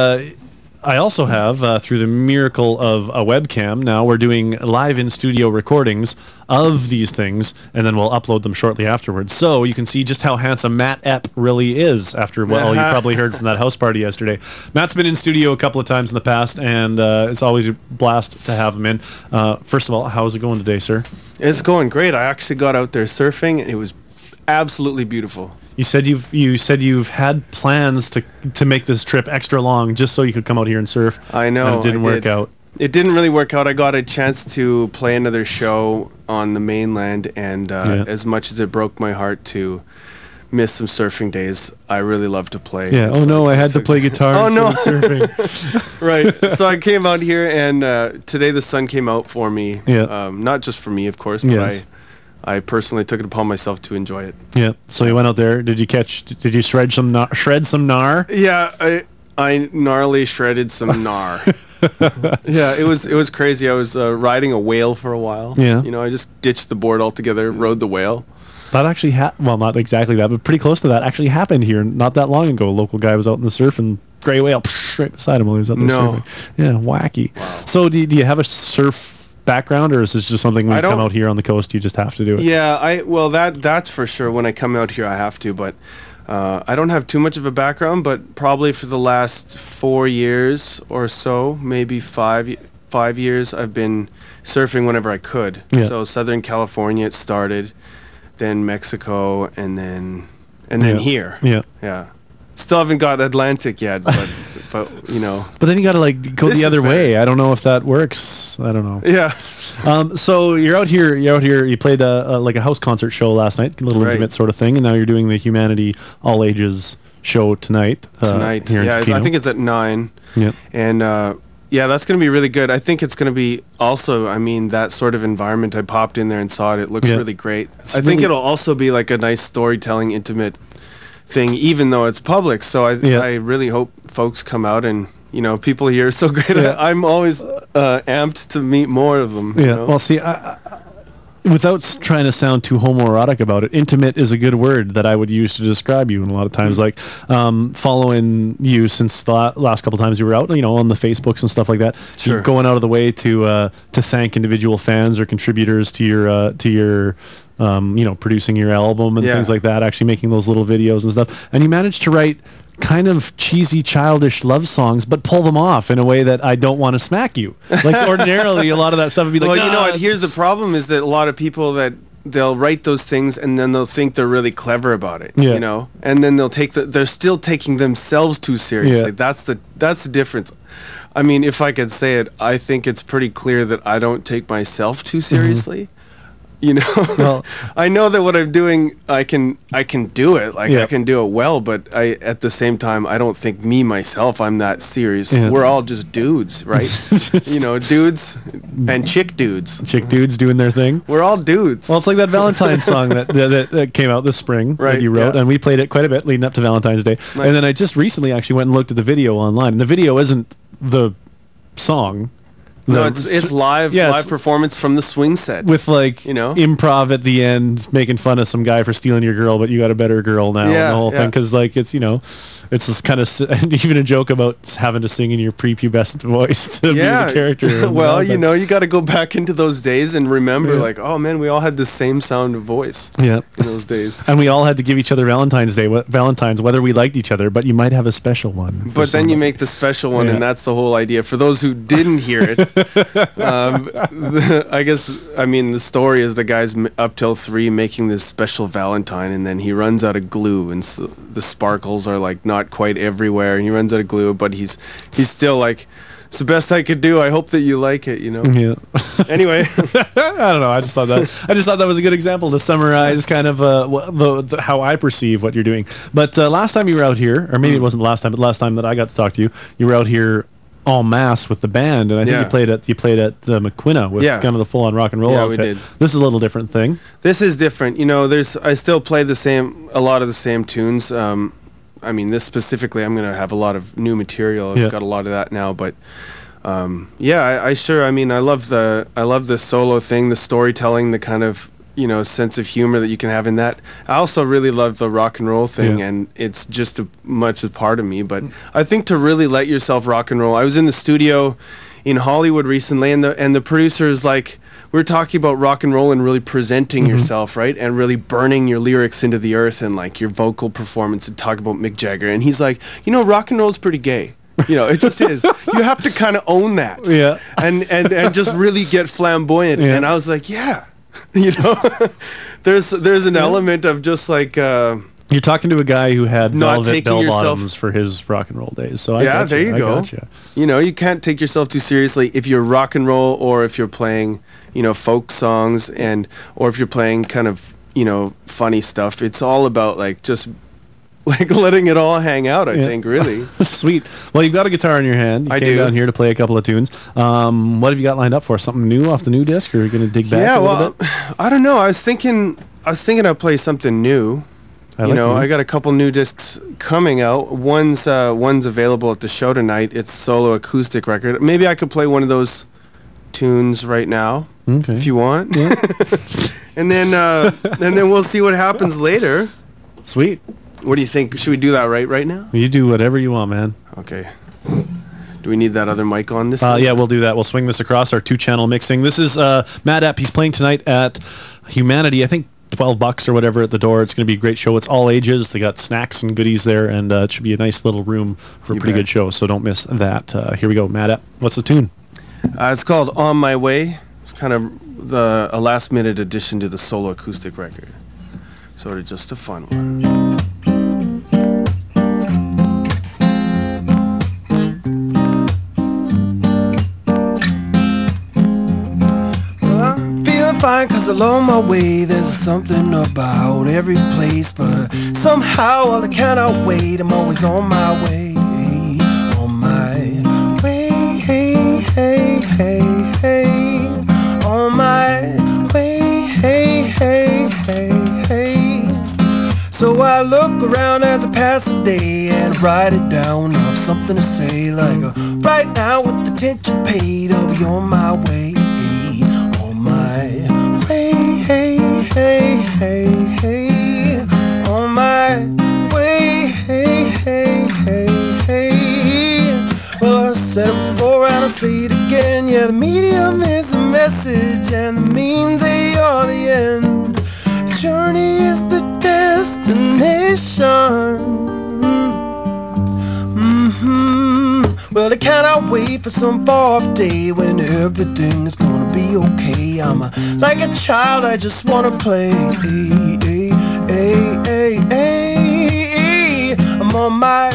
I also have, through the miracle of a webcam, now we're doing live in-studio recordings of these things, and then we'll upload them shortly afterwards. So you can see just how handsome Matt Epp really is after, well, you probably heard from that house party yesterday. Matt's been in studio a couple of times in the past, and it's always a blast to have him in. First of all, how's it going today, sir? It's going great. I actually got out there surfing, and it was absolutely beautiful. You said you've had plans to make this trip extra long just so you could come out here and surf. I know. And it didn't work out. It didn't really work out. I got a chance to play another show on the mainland, and as much as it broke my heart to miss some surfing days, I really love to play. Yeah. Oh no, I had to play guitar. Oh no, surfing. Right. So I came out here, and today the sun came out for me. Yeah. Not just for me, of course, but yes. I personally took it upon myself to enjoy it. Yeah. So you went out there. Did you shred some gnar? Yeah, I gnarly shredded some gnar. Yeah, it was crazy. I was riding a whale for a while. Yeah. You know, I just ditched the board altogether, rode the whale. That actually well, not exactly that, but pretty close to that actually happened here not that long ago. A local guy was out in the surf and gray whale right beside him while he was out there surfing. Yeah, wacky. Wow. So do you have a surf background, or is this just something when you come out here on the coast you just have to do it? Yeah, well that's for sure. When I come out here I have to, but I don't have too much of a background, but probably for the last 4 years or so, maybe five years, I've been surfing whenever I could. Yeah. So Southern California it started, then Mexico, and then here. Yeah. Yeah. Still haven't got Atlantic yet, but you know. But then you got to like go the other way. I don't know if that works. I don't know. Yeah. So you're out here. You played like a house concert show last night, a little intimate sort of thing, and now you're doing the Humanity All Ages show tonight. Yeah, I think it's at 9. Yeah. And yeah, that's going to be really good. I think it's going to be also, I mean, that sort of environment. I popped in there and saw it. It looks really great. I think it'll also be like a nice storytelling, intimate thing, even though it's public. So I really hope folks come out, and you know, people here are so great. Yeah. I'm always amped to meet more of them. Yeah. You know? Well, see, without trying to sound too homoerotic about it, intimate is a good word that I would use to describe you. And a lot of times, like following you since the last couple times you were out, you know, on the Facebooks and stuff like that, sure. You're going out of the way to thank individual fans or contributors to your you know, producing your album and things like that, actually making those little videos and stuff. And you managed to write kind of cheesy, childish love songs, but pull them off in a way that I don't want to smack you. Like ordinarily, a lot of that stuff would be like, well, you know what? Here's the problem: is that a lot of people they'll write those things and then they'll think they're really clever about it. Yeah. You know, and then they're still taking themselves too seriously. Yeah. That's the difference. I mean, if I could say it, I think it's pretty clear that I don't take myself too seriously. You know, well, I know that what I'm doing, I can do it. Like I can do it well, but at the same time, I don't think myself, I'm that serious. Yeah. We're all just dudes, right? You know, dudes and chick dudes. Chick dudes doing their thing. We're all dudes. Well, it's like that Valentine's song that came out this spring that you wrote, and we played it quite a bit leading up to Valentine's Day. Nice. And then I just recently actually went and looked at the video online. And the video isn't the song. No, it's live performance from the swing set with, like, you know, improv at the end, making fun of some guy for stealing your girl, but you got a better girl now, and the whole thing, because like it's, you know, it's this kind of, and even a joke about having to sing in your prepubescent voice to be the character. Well, you know, you got to go back into those days and remember, like, oh man, we all had the same sound of voice. Yeah, in those days, and we all had to give each other Valentine's, whether we liked each other, but you might have a special one. But then you make the special one, and that's the whole idea. For those who didn't hear it. I guess, I mean, the story is the guy's up till 3 making this special Valentine, and then he runs out of glue, and so the sparkles are like not quite everywhere, and he runs out of glue, but he's still like, it's the best I could do. I hope that you like it, you know. Yeah. Anyway, I don't know. I just thought that was a good example to summarize kind of how I perceive what you're doing. But last time you were out here, or maybe it wasn't the last time, but last time that I got to talk to you, you were out here en masse with the band, and I think you played at the McQuina with kind of the full-on rock and roll outfit. We did. This is a little different thing. This is different. You know, I still play a lot of the same tunes. I mean, this specifically, I'm gonna have a lot of new material. I've got a lot of that now, but I love the solo thing, the storytelling, the kind of you know, sense of humor that you can have in that. I also really love the rock and roll thing, and it's just much a part of me. But I think to really let yourself rock and roll, I was in the studio in Hollywood recently, and the producer is like, we're talking about rock and roll and really presenting yourself, right? And really burning your lyrics into the earth and like your vocal performance, and talk about Mick Jagger. And he's like, you know, rock and roll is pretty gay. You know, it just is. You have to kind of own that. Yeah. And just really get flamboyant. Yeah. And I was like, yeah. You know, there's an element of just like you're talking to a guy who had not velvet taking bell yourself bottoms for his rock and roll days. So yeah, there you go. Gotcha. You know, you can't take yourself too seriously if you're rock and roll, or if you're playing, you know, folk songs, or if you're playing kind of, you know, funny stuff. It's all about like just like letting it all hang out, I think, really. Sweet. Well, you've got a guitar in your hand. You came down here to play a couple of tunes. What have you got lined up for? Something new off the new disc, or are you going to dig back a little bit? I don't know. I was thinking I'd play something new. I got a couple new discs coming out. One's available at the show tonight. It's solo acoustic record. Maybe I could play one of those tunes right now, if you want. Yeah. and then we'll see what happens later. Sweet. What do you think? Should we do that right now? You do whatever you want, man. Okay. Do we need that other mic on this? Yeah, we'll do that. We'll swing this across our 2-channel mixing. This is Matt Epp. He's playing tonight at Humanity. I think $12 or whatever at the door. It's going to be a great show. It's all ages. They got snacks and goodies there, and it should be a nice little room for a pretty good show. So don't miss that. Here we go, Matt Epp. What's the tune? It's called "On My Way." It's kind of a last-minute addition to the solo acoustic record. Sort of just a fun one. Fine, 'cause along my way there's something about every place, but somehow I cannot wait. I'm always on my way, on my way, hey, hey, hey, hey, on my way, hey, hey, hey, hey. So I look around as I pass the day and write it down. I have something to say, like right now with attention paid, I'll be on my way, on my way, hey, hey, hey, hey, on my way, hey, hey, hey, hey. Well, I said it before and I'll say it again. Yeah, the medium is a message and the means they are the end. The journey is the destination. Well, I cannot wait for some far-off day when everything is gonna be okay. I'm like a child, I just wanna play. I'm on my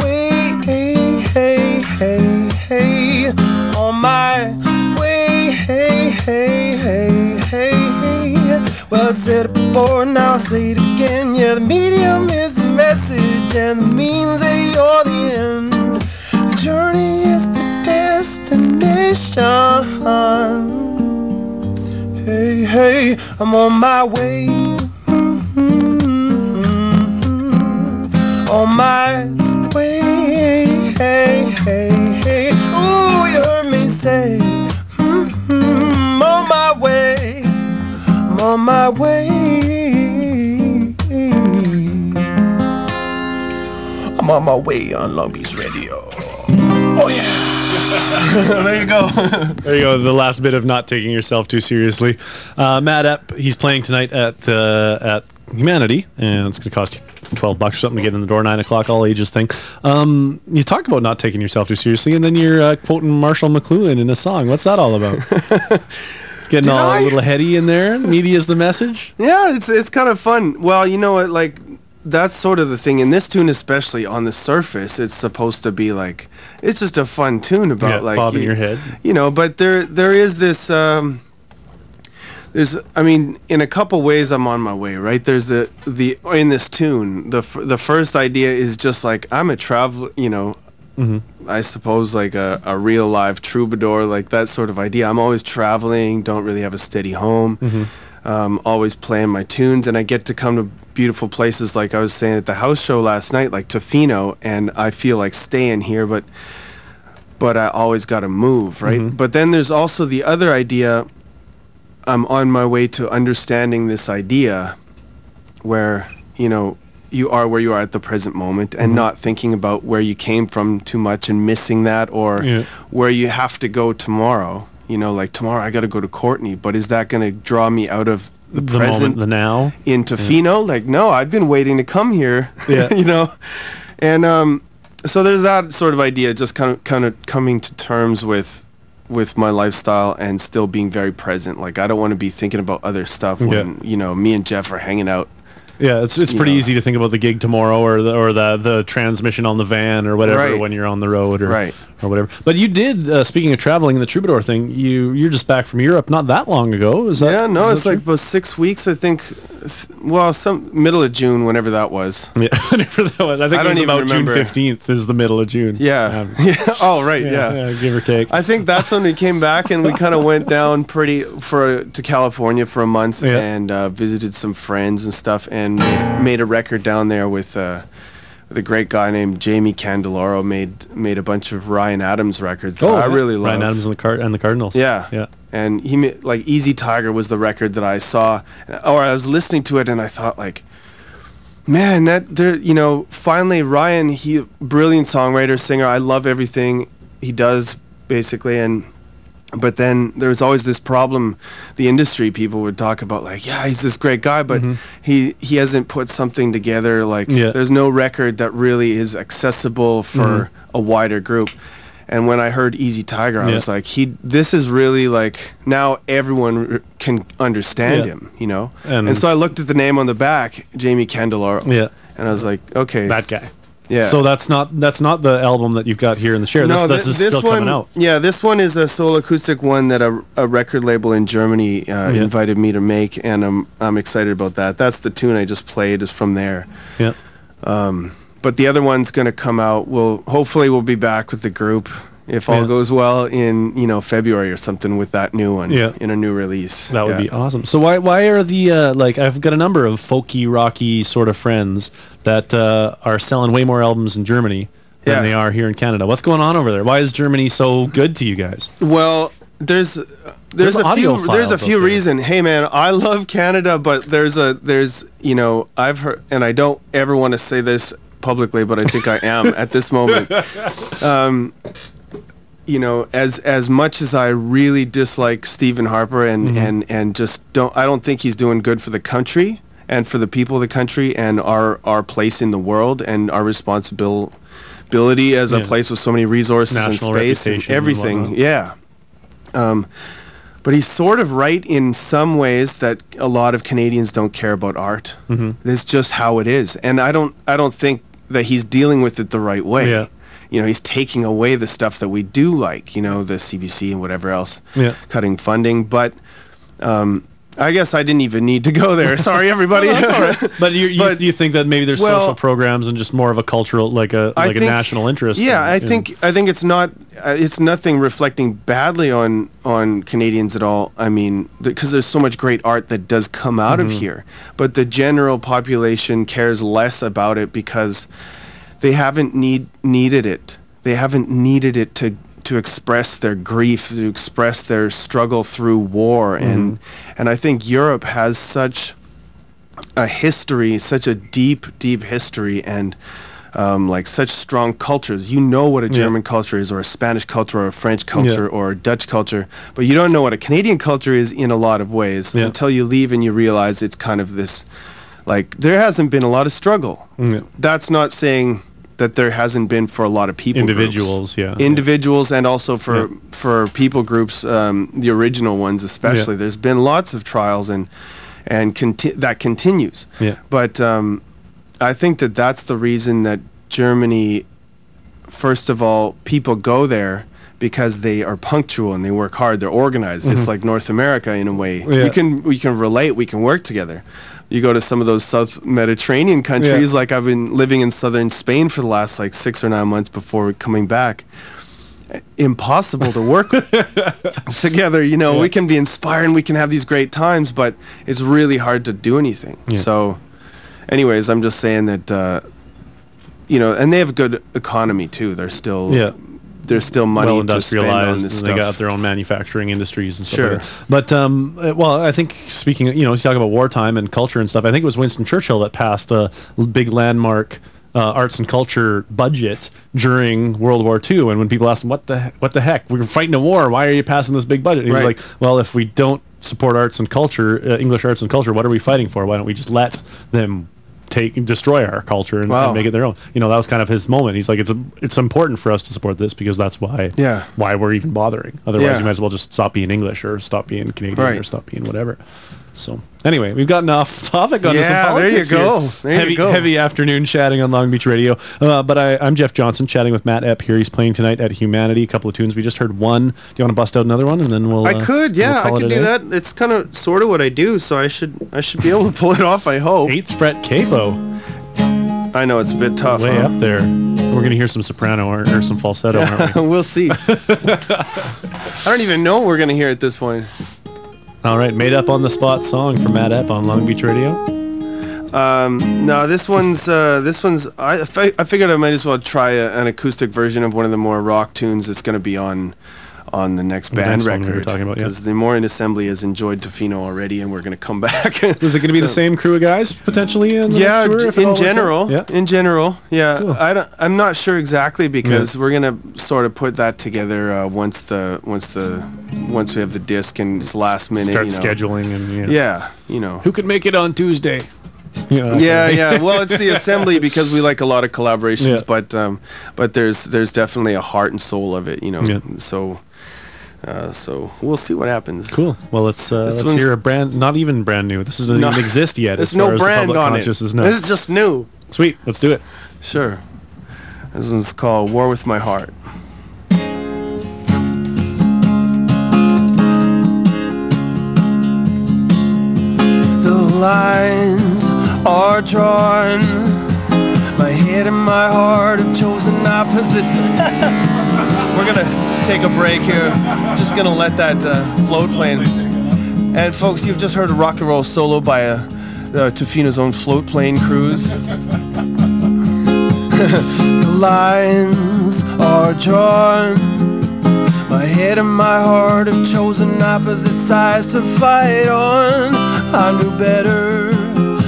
way, hey, hey, hey, hey, on my way, hey, hey, hey, hey, hey. Well, I said it before, now I say it again. Yeah, the medium is the message and the means they are the end. The journey is the destination. Hey, hey, I'm on my way. On my way, hey, hey, hey. Ooh, you heard me say, I'm on my way. I'm on my way. I'm on my way on Long Beach Radio. Oh yeah. There you go. There you go. The last bit of not taking yourself too seriously. Matt Epp, he's playing tonight at Humanity, and it's going to cost you $12 or something to get in the door. 9 o'clock, all ages thing. You talk about not taking yourself too seriously, and then you're quoting Marshall McLuhan in a song. What's that all about? Getting a little heady in there. Media is the message. Yeah, it's kind of fun. Well, you know what, like, that's sort of the thing in this tune, especially on the surface. It's supposed to be like, it's just a fun tune about like bobbing your head, you know. But there is this. I mean, in a couple ways, I'm on my way, right? There's the in this tune, the first idea is just like I'm a traveler, you know. I suppose like a real live troubadour, like that sort of idea. I'm always traveling, don't really have a steady home. Always playing my tunes, and I get to come to beautiful places, like I was saying at the house show last night, like Tofino, and I feel like staying here, but I always got to move, right? But then there's also the other idea I'm on my way to understanding this idea where, you know, you are where you are at the present moment and not thinking about where you came from too much and missing that, or where you have to go tomorrow. You know, like tomorrow I got to go to Courtney, but is that going to draw me out of the present, moment, the now, into Fino? Like, no, I've been waiting to come here. You know, and so there's that sort of idea, just kind of coming to terms with my lifestyle and still being very present. Like, I don't want to be thinking about other stuff when you know, me and Jeff are hanging out. Yeah, it's pretty easy to think about the gig tomorrow or the transmission on the van or whatever when you're on the road or whatever. But you did, speaking of traveling, the Troubadour thing, you're just back from Europe not that long ago. Is that? Yeah, no, it's like about 6 weeks, I think. Well, some middle of June, whenever that was. Yeah, whenever that was. I think it was about June 15th is the middle of June. Yeah. Oh, right. Yeah, give or take. I think that's when we came back, and we kind of went down to California for a month and visited some friends and stuff, and made a record down there with a great guy named Jamie Candeloro. Made a bunch of Ryan Adams records. I really love Ryan Adams and the Cardinals. Yeah. And he made, like, Easy Tiger was the record that I saw, or I was listening to it, and I thought, like, man, you know, finally Ryan, he brilliant songwriter, singer. I love everything he does, basically, but then there's always this problem. The industry people would talk about, like, yeah, he's this great guy, but he hasn't put something together. Like, there's no record that really is accessible for a wider group. And when I heard Easy Tiger, I was like, this is really, like, now everyone can understand him, you know? And so I looked at the name on the back, Jamie Candeloro. And I was like, okay. That guy. Yeah. So that's not the album that you've got here in the share. No, this is still one, coming out. Yeah, this one is a soul acoustic one that a record label in Germany invited me to make, and I'm excited about that. That's the tune I just played, is from there. Yeah. But the other one's going to come out. Hopefully we'll be back with the group, if all goes well, in, you know, February or something, with that new one in a new release. That would be awesome. So why are the like, I've got a number of folky, rocky sort of friends that are selling way more albums in Germany than they are here in Canada. What's going on over there? Why is Germany so good to you guys? Well, there's a few reasons. Hey man, I love Canada, but there's you know, I've heard, and I don't ever want to say this publicly, but I think I am at this moment. You know, as much as I really dislike Stephen Harper and just I don't think he's doing good for the country and for the people of the country and our place in the world and our responsibility as a place with so many resources and space and everything. But he's sort of right in some ways that a lot of Canadians don't care about art. It's just how it is, and I don't think that he's dealing with it the right way. You know, he's taking away the stuff that we do like, you know, the CBC and whatever else, cutting funding. But I guess I didn't even need to go there. Sorry, everybody. No, that's all right. But you think that maybe there's social programs and just more of a cultural, like a national interest? Yeah, I think it's not. It's nothing reflecting badly on Canadians at all. I mean, because there's so much great art that does come out of here, but the general population cares less about it because they haven't needed it. They haven't needed it to express their grief, to express their struggle through war, and I think Europe has such a history, such a deep history, and like such strong cultures. You know what a German culture is, or a Spanish culture, or a French culture, or a Dutch culture, but you don't know what a Canadian culture is in a lot of ways until you leave and you realize it's kind of this, like, there hasn't been a lot of struggle. That's not saying that there hasn't been for a lot of people individuals groups. Individuals, and also for people groups, the original ones especially. There's been lots of trials and that continues. But I think that's the reason that Germany, first of all, people go there because they are punctual and they work hard, they're organized. It's like North America in a way. We can relate, we can work together. You go to some of those South Mediterranean countries, like I've been living in southern Spain for the last like 6 or 9 months before coming back. Impossible to work together. You know, we can be inspired and we can have these great times, but it's really hard to do anything. So anyways, I'm just saying that, you know, and they have a good economy too. They're still, there's still money to spend on this and stuff. they got their own manufacturing industries and stuff Sure. like that. But well, I think speaking, you talk about wartime and culture and stuff. I think it was Winston Churchill that passed a big landmark arts and culture budget during World War II. And when people asked him, what the heck, we were fighting a war, why are you passing this big budget? And he was like, well, if we don't support arts and culture, English arts and culture, what are we fighting for? Why don't we just let them destroy our culture and make it their own? That was kind of his moment. He's like, it's important for us to support this because that's why we're even bothering. Otherwise, you might as well just stop being English or stop being Canadian or stop being whatever. So anyway, we've gotten off topic on some politics. There you go. Heavy afternoon chatting on Long Beach Radio. But I'm Jeff Johnson chatting with Matt Epp here. He's playing tonight at Humanity. A couple of tunes. We just heard one. Do you want to bust out another one, and then we'll? I could do that. It's kind of sort of what I do, so I should be able to pull it off. I hope. 8th fret capo. I know it's a bit tough. Way up there. We're gonna hear some soprano or some falsetto. Aren't we? We'll see. I don't even know what we're gonna hear at this point. All right, made up on the spot song for Matt Epp on Long Beach Radio. No, this one's. I figured I might as well try an acoustic version of one of the more rock tunes that's going to be on the next band record. We were talking about, because the More in Assembly has enjoyed Tofino already, and we're going to come back. Is it going to be the same crew of guys potentially in the next tour? In general, yeah. Cool. I'm not sure exactly because we're going to sort of put that together once we have the disc and it's last minute. Start scheduling and who could make it on Tuesday. Well, it's the assembly because we like a lot of collaborations, but there's definitely a heart and soul of it, So we'll see what happens. Cool. Well, let's hear a not even brand new. This doesn't even exist yet. There's no brand on it. This is just new. Sweet. Let's do it. Sure. This one's called War with My Heart. The lines are drawn. My head and my heart have chosen opposites. We're gonna just take a break here. Just gonna let that float plane. And folks, you've just heard a rock and roll solo by Tofino's own float plane cruise. The lines are drawn. My head and my heart have chosen opposite sides to fight on. I knew better,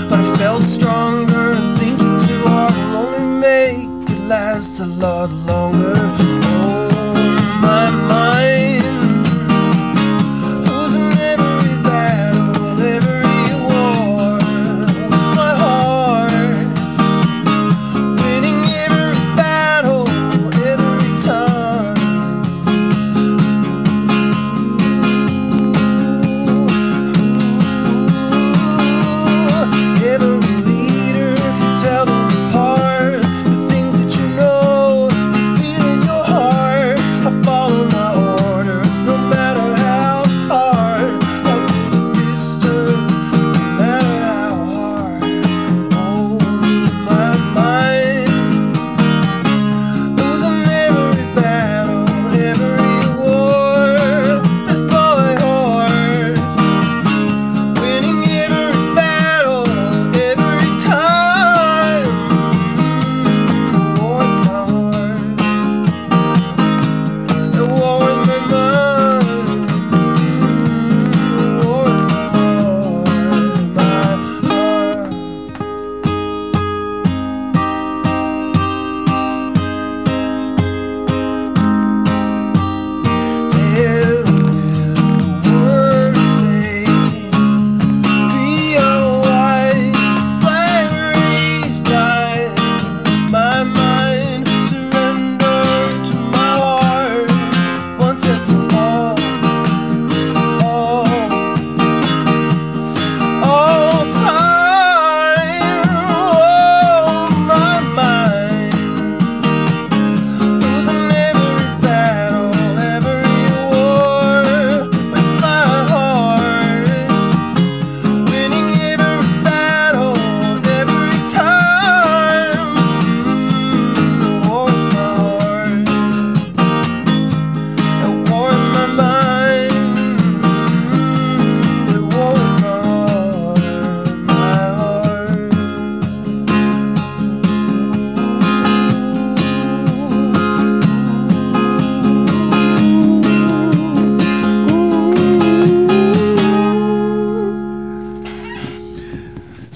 but I felt stronger. Thinking too hard will only make it last a lot longer. Oh, my mind, losing every battle, every war. With my heart, winning every battle, every time. Every leader can tell them apart. The things that you know, you feel in your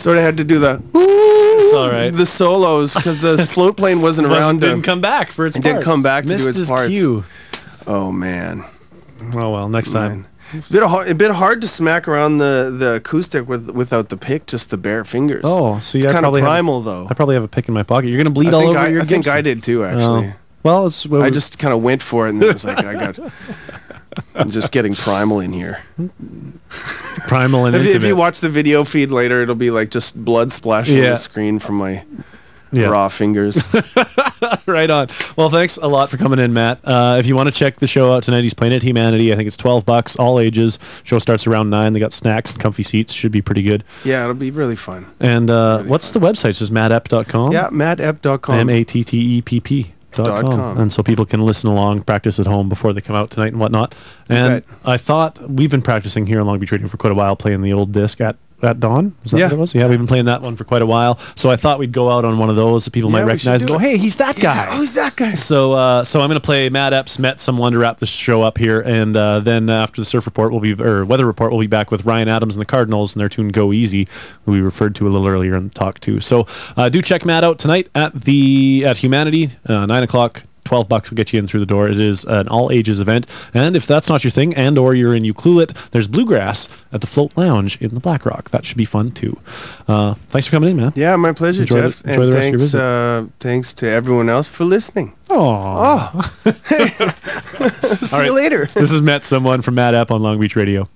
Sort of had to do the It's all right. the solos because the float plane wasn't around. Didn't come back for its It part. didn't come back to Missed do its his parts. cue. Oh man. Oh well, next time. It's a bit hard to smack around the acoustic without the pick, just the bare fingers. Oh, so it's yeah, kind of primal though. I probably have a pick in my pocket. You're gonna bleed all over your I think Gibson. I did too, actually. Oh. Well, it's I just kind of went for it, and then it was like I'm just getting primal in here. primal and If intimate. you watch the video feed later, it'll be like just blood splashing on the screen from my raw fingers. Right on. Well, thanks a lot for coming in, Matt. If you want to check the show out tonight, he's playing at Humanity. I think it's $12, all ages. Show starts around 9. They got snacks and comfy seats. Should be pretty good. Yeah, it'll be really fun. And what's the website? It's just mattepp.com? Yeah, mattepp.com. mattepp.com. And so people can listen along, practice at home before they come out tonight and whatnot. And I thought we've been practicing here on Long Beach Radio for quite a while, playing the old disc at dawn. Is that what it was? Yeah, we've been playing that one for quite a while. So I thought we'd go out on one of those that people might recognize and go, hey, he's that guy. Oh, he's that guy. So I'm going to play Matt Epps, Met Someone to wrap the show up here. And then after the surf report, weather report, we'll be back with Ryan Adams and the Cardinals and their tune Go Easy, who we referred to a little earlier in the talk too. So do check Matt out tonight at Humanity, 9 o'clock. $12 will get you in through the door. It is an all-ages event. And if that's not your thing, and or you're in Ucluelet, there's Bluegrass at the Float Lounge in the Black Rock. That should be fun, too. Thanks for coming in, man. Yeah, my pleasure, Jeff. Enjoy the rest of your visit. Thanks to everyone else for listening. Oh. See you later. This is Met Someone from Matt Epp on Long Beach Radio.